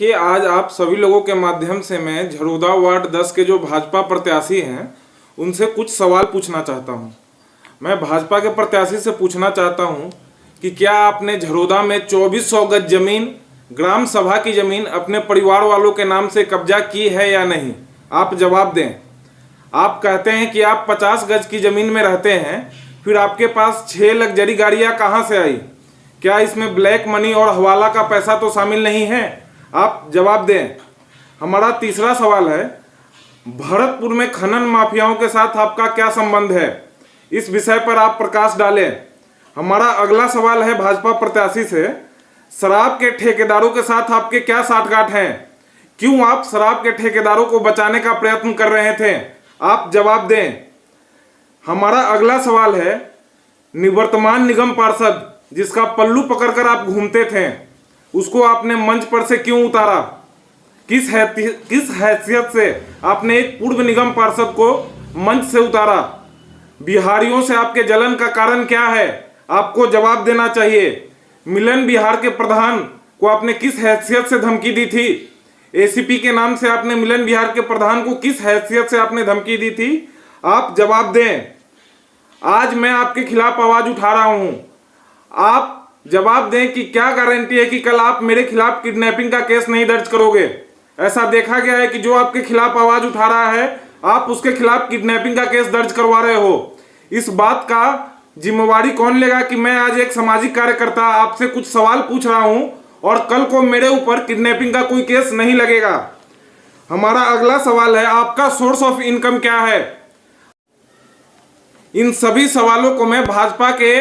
कि आज आप सभी लोगों के माध्यम से मैं झरोदा वार्ड 10 के जो भाजपा प्रत्याशी हैं उनसे कुछ सवाल पूछना चाहता हूं। मैं भाजपा के प्रत्याशी से पूछना चाहता हूं कि क्या आपने झरोदा में 2400 गज जमीन ग्राम सभा की जमीन अपने परिवार वालों के नाम से कब्जा की है या नहीं? आप जवाब दें। आप कहते हैं कि आप 50 गज की जमीन में रहते हैं, फिर आपके पास 6 लग्जरी गाड़ियां कहां से आई? क्या इसमें ब्लैक मनी और हवाला का पैसा तो शामिल नहीं है? आप जवाब दें। हमारा तीसरा सवाल है, भरतपुर में खनन माफियाओं के साथ आपका क्या संबंध है? इस विषय पर आप प्रकाश डालें। हमारा अगला सवाल है भाजपा प्रत्याशी से, शराब के ठेकेदारों के साथ आपके क्या साठगांठ हैं? क्यों आप शराब के ठेकेदारों को बचाने का प्रयत्न कर रहे थे? आप जवाब दें। हमारा अगला सवाल है, निवर्तमान निगम पार्षद जिसका पल्लू पकड़कर आप घूमते थे, उसको आपने मंच पर से क्यों उतारा? किस हैसियत से आपने एक पूर्व निगम पार्षद को मंच से उतारा? बिहारियों से आपके जलन का कारण क्या है? आपको जवाब देना चाहिए। मिलन बिहार के प्रधान को आपने किस हैसियत से धमकी दी थी? एसीपी के नाम से आपने मिलन बिहार के प्रधान को किस हैसियत से आपने धमकी दी थी? आप जवाब दें। आज मैं आपके खिलाफ आवाज उठा रहा हूं, आप जवाब दें कि क्या गारंटी है कि कल आप मेरे खिलाफ किडनैपिंग का केस नहीं दर्ज करोगे? ऐसा देखा गया है कि जो आपके खिलाफ आवाज उठा रहा है, आप उसके खिलाफ किडनैपिंग का केस दर्ज करवा रहे हो। इस बात का जिम्मेवारी कौन लेगा कि मैं आज एक सामाजिक कार्यकर्ता आपसे कुछ सवाल पूछ रहा हूं और कल को मेरे ऊपर किडनैपिंग का कोई केस नहीं लगेगा? हमारा अगला सवाल है, आपका सोर्स ऑफ इनकम क्या है? इन सभी सवालों को मैं भाजपा के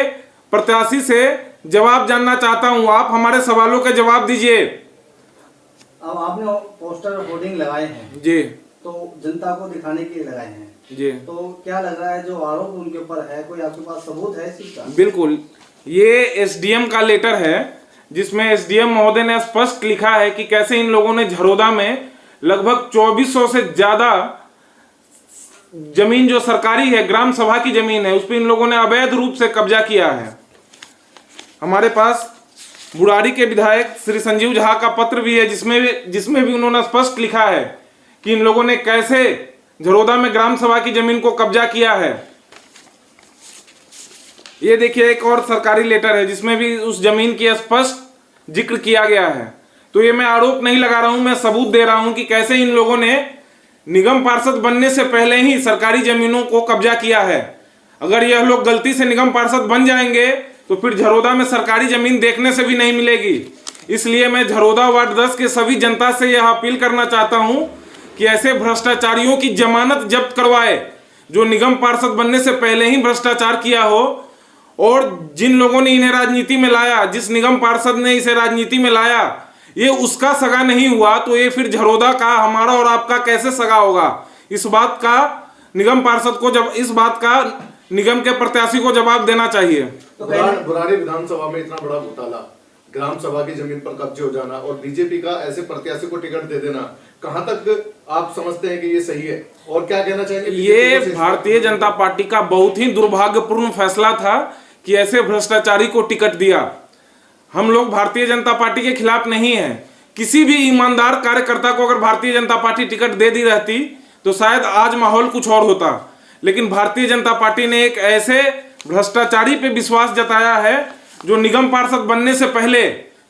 प्रत्याशी से जवाब जानना चाहता हूं। आप हमारे सवालों के जवाब दीजिए। अब आपने पोस्टर होर्डिंग लगाए हैं जी, तो जनता को दिखाने के लिए लगाए हैं जी, तो क्या लग रहा है जो आरोप उनके ऊपर है, कोई आपके पास सबूत है इस चीज का? बिल्कुल। ये एसडीएम का लेटर है जिसमें एसडीएम महोदय ने स्पष्ट लिखा है कि कैसे इन लोगों ने झरोदा में लगभग 2400 से ज्यादा जमीन जो सरकारी है, ग्राम सभा की जमीन है, उस पर इन लोगों ने अवैध रूप से कब्जा किया है। हमारे पास बुराड़ी के विधायक श्री संजीव झा का पत्र भी है जिसमें भी उन्होंने स्पष्ट लिखा है कि इन लोगों ने कैसे झरोदा में ग्राम सभा की जमीन को कब्जा किया है। ये देखिए, एक और सरकारी लेटर है जिसमें भी उस जमीन की स्पष्ट जिक्र किया गया है। तो ये मैं आरोप नहीं लगा रहा हूं, मैं सबूत दे रहा हूं कि कैसे इन लोगों ने निगम पार्षद बनने से पहले ही सरकारी जमीनों को कब्जा किया है। अगर यह लोग गलती से निगम पार्षद बन जाएंगे तो फिर झरोदा में सरकारी जमीन देखने से भी नहीं मिलेगी। इसलिए मैं झरोदा वार्ड 10 के सभी जनता से यह अपील करना चाहता हूं कि ऐसे भ्रष्टाचारियों की जमानत जब्त करवाए जो निगम पार्षद बनने से पहले ही भ्रष्टाचार किया हो, और जिन लोगों ने इन्हें राजनीति में लाया, जिस निगम पार्षद ने इसे राजनीति में लाया, ये उसका सगा नहीं हुआ तो ये फिर झरोदा का, हमारा और आपका कैसे सगा होगा? इस बात का निगम पार्षद को इस बात का निगम के प्रत्याशी को जवाब देना चाहिए। तो बुराड़ी विधानसभा में इतना बड़ा घोटाला, ग्राम सभा की जमीन पर कब्जे हो जाना और बीजेपी का ऐसे प्रत्याशी को टिकट दे देना, कहां तक आप समझते हैं कि ये सही है? और क्या कहना चाहेंगे? ये भारतीय जनता पार्टी का बहुत ही दुर्भाग्यपूर्ण फैसला था कि ऐसे भ्रष्टाचारी को टिकट दिया। हम लोग भारतीय जनता पार्टी के खिलाफ नहीं है। किसी भी ईमानदार कार्यकर्ता को अगर भारतीय जनता पार्टी टिकट दे दी रहती तो शायद आज माहौल कुछ और होता, लेकिन भारतीय जनता पार्टी ने एक ऐसे भ्रष्टाचारी पे विश्वास जताया है जो निगम पार्षद बनने से पहले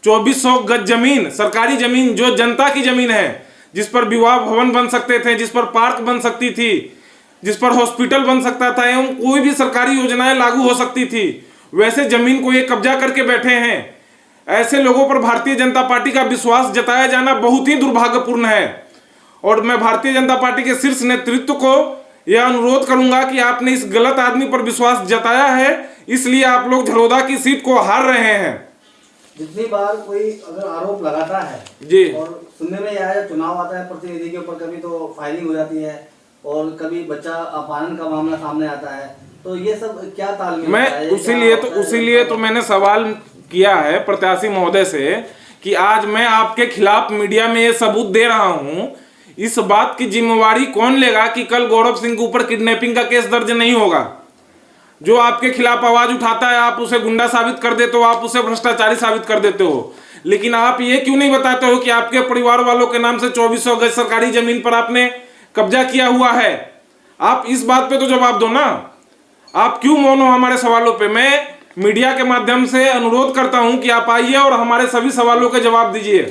2400 गज जमीन, सरकारी जमीन, जो जनता की जमीन है, जिस पर विवाह भवन बन सकते थे, जिस पर पार्क बन सकती थी, जिस पर हॉस्पिटल बन सकता था एवं कोई भी सरकारी योजनाएं लागू हो सकती थी, वैसे जमीन को ये कब्जा करके बैठे हैं। ऐसे लोगों पर भारतीय जनता पार्टी का विश्वास जताया जाना बहुत ही दुर्भाग्यपूर्ण है। और मैं भारतीय जनता पार्टी के शीर्ष नेतृत्व को यह अनुरोध करूंगा कि आपने इस गलत आदमी पर विश्वास जताया है, इसलिए आप लोग झरोदा की सीट को हार रहे हैं। जितनी बार कोई अगर आरोप लगाता है जी, और सुनने में आया, चुनाव आता है, प्रतिनिधि के ऊपर कभी तो फायरिंग हो जाती है और कभी बच्चा अपहरण का मामला सामने आता है, तो ये सब क्या तालमेल? मैं उसीलिए तो मैंने सवाल किया है प्रत्याशी महोदय से कि आज मैं आपके खिलाफ मीडिया में ये सबूत दे रहा हूं। इस बात की जिम्मेवारी कौन लेगा कि कल गौरव सिंह के ऊपर किडनैपिंग का केस दर्ज नहीं होगा? जो आपके खिलाफ आवाज उठाता है आप उसे गुंडा साबित कर देते हो, आप उसे भ्रष्टाचारी साबित कर देते हो, लेकिन आप ये क्यों नहीं बताते हो कि आपके परिवार वालों के नाम से 2400 गज सरकारी जमीन पर आपने कब्जा किया हुआ है? आप इस बात पे तो जवाब दो ना। आप क्यों मौन हो हमारे सवालों पे? मैं मीडिया के माध्यम से अनुरोध करता हूं कि आप आइए और हमारे सभी सवालों के जवाब दीजिए।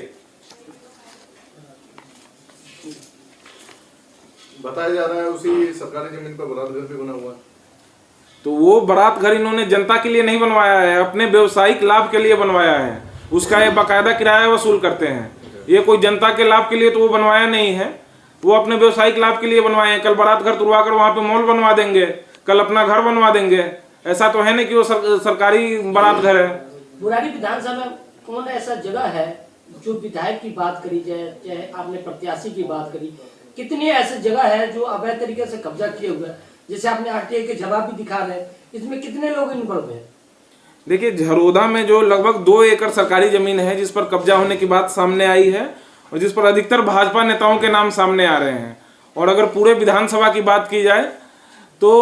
बताया जा रहा है उसी सरकारी जमीन पर बारात घर भी बना हुआ है। तो वो बारात घर इन्होंने जनता के लिए नहीं बनवाया है, अपने व्यवसायिक लाभ के लिए बनवाया है। उसका ये बाकायदा किराया वसूल करते हैं। ये कोई जनता के लाभ के लिए तो वो बनवाया नहीं है, वो अपने व्यवसायिक लाभ के लिए बनवाए हैं। कल बारात घर तुड़वा कर वहाँ पे मॉल बनवा देंगे, कल अपना घर बनवा देंगे। ऐसा तो है नहीं कि वो सरकारी बारात घर है। बुराड़ी विधानसभा में कौन ऐसा जगह है जो विधायक की बात करी जाए, चाहे आपने प्रत्याशी की बात करी, कितनी ऐसी जगह है जो अवैध तरीके से कब्जा किए हुए हैं? जैसे आपने आरटीआई के जवाब भी दिखा रहे हैं, इसमें कितने लोग इन्वॉल्व हैं? देखिए, झरोदा में जो लगभग 2 एकड़ सरकारी जमीन है जिस पर कब्जा होने की बात सामने आई है और जिस पर अधिकतर भाजपा नेताओं के नाम सामने आ रहे हैं। और अगर पूरे विधानसभा की बात की जाए तो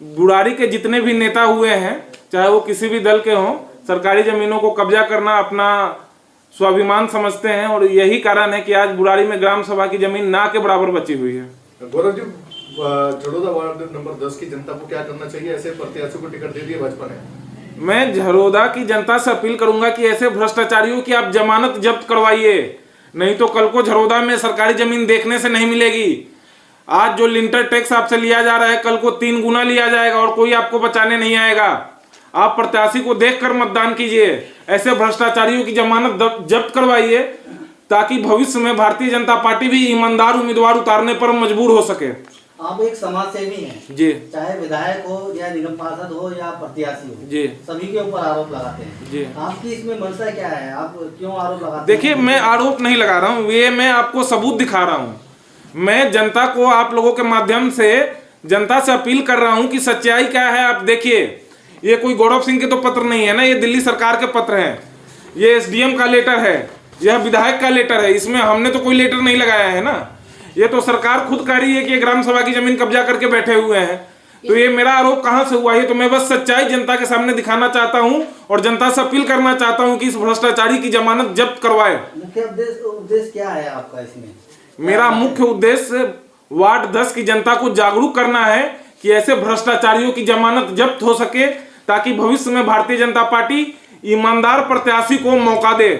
बुराड़ी के जितने भी नेता हुए हैं, चाहे वो किसी भी दल के हों, सरकारी जमीनों को कब्जा करना अपना स्वाभिमान समझते हैं। और यही कारण है कि आज बुराड़ी में ग्राम सभा की जमीन ना के बराबर बची हुई है। गौरव जी, झरोदा वार्ड नंबर 10 की जनता को क्या करना चाहिए? ऐसे प्रत्याशियों को टिकट दे दिया भाजपा ने। मैं झरोदा की जनता से अपील करूंगा कि ऐसे भ्रष्टाचारियों की आप जमानत जब्त करवाइए, नहीं तो कल को झरोदा में सरकारी जमीन देखने से नहीं मिलेगी। आज जो लिंटर टैक्स आपसे लिया जा रहा है, कल को 3 गुना लिया जाएगा और कोई आपको बचाने नहीं आएगा। आप प्रत्याशी को देखकर मतदान कीजिए, ऐसे भ्रष्टाचारियों की जमानत जब्त करवाइए, ताकि भविष्य में भारतीय जनता पार्टी भी ईमानदार उम्मीदवार उतारने पर मजबूर हो सके। आप एक समाज सेवी हैं जी, चाहे विधायक हो या निगम पार्षद हो या प्रत्याशी हो, जी, सभी के ऊपर आरोप लगाते हैं। जी। आपकी इसमें मंशा क्या है? आप क्यों आरोप लगाते हैं? देखिए, मैं आरोप नहीं लगा रहा हूँ, ये मैं आपको सबूत दिखा रहा हूँ। मैं जनता को, आप लोगों के माध्यम से जनता से अपील कर रहा हूँ कि सच्चाई क्या है। आप देखिए, ये कोई गौरव सिंह के तो पत्र नहीं है ना, ये दिल्ली सरकार के पत्र हैं, ये एसडीएम का लेटर है, यह विधायक का लेटर है। इसमें हमने तो कोई लेटर नहीं लगाया है ना, ये तो सरकार खुद कह रही है कि ग्राम सभा की जमीन कब्जा करके बैठे हुए हैं। तो ये मेरा आरोप कहां से हुआ? ये तो मैं बस सच्चाई जनता के सामने दिखाना चाहता हूं और जनता से अपील करना चाहता हूं कि इस भ्रष्टाचारी की जमानत जब्त करवाए। मुख्य उद्देश्य क्या है आपका इसमें? मेरा मुख्य उद्देश्य वार्ड 10 की जनता को जागरूक करना है कि ऐसे भ्रष्टाचारियों की जमानत जब्त हो सके, ताकि भविष्य में भारतीय जनता पार्टी ईमानदार प्रत्याशी को मौका दे।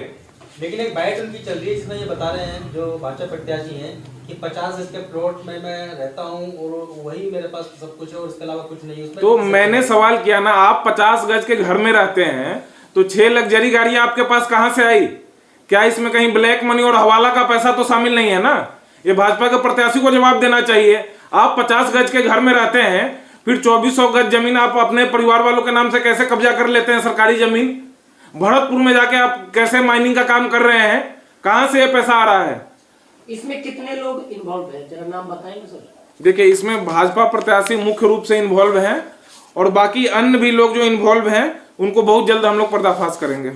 लेकिन एक बाइट उनकी चल रही है जिसमें ये बता रहे हैं जो भाजपा प्रत्याशी हैं कि 50 गज के प्लॉट में मैं रहता हूं और वही मेरे पास सब कुछ है और इसके अलावा कुछ नहीं। उसमें तो मैंने सवाल किया ना, आप 50 गज के घर में रहते हैं तो 6 लग्जरी गाड़ियां आपके पास कहां से आई? क्या इसमें कहीं ब्लैक मनी और हवाला का पैसा तो शामिल नहीं है ना? ये भाजपा के प्रत्याशी को जवाब देना चाहिए। आप 50 गज के घर में रहते हैं, फिर 2400 गज जमीन आप अपने परिवार वालों के नाम से कैसे कब्जा कर लेते हैं? सरकारी जमीन भरतपुर में जाके आप कैसे माइनिंग का काम कर रहे हैं? कहां से ये पैसा आ रहा है? इसमें कितने लोग इन्वॉल्व हैं, जरा नाम बताएंगे सर? देखिए, इसमें भाजपा प्रत्याशी मुख्य रूप से इन्वॉल्व हैं और बाकी अन्य भी लोग जो इन्वॉल्व हैं उनको बहुत जल्द हम लोग पर्दाफाश करेंगे।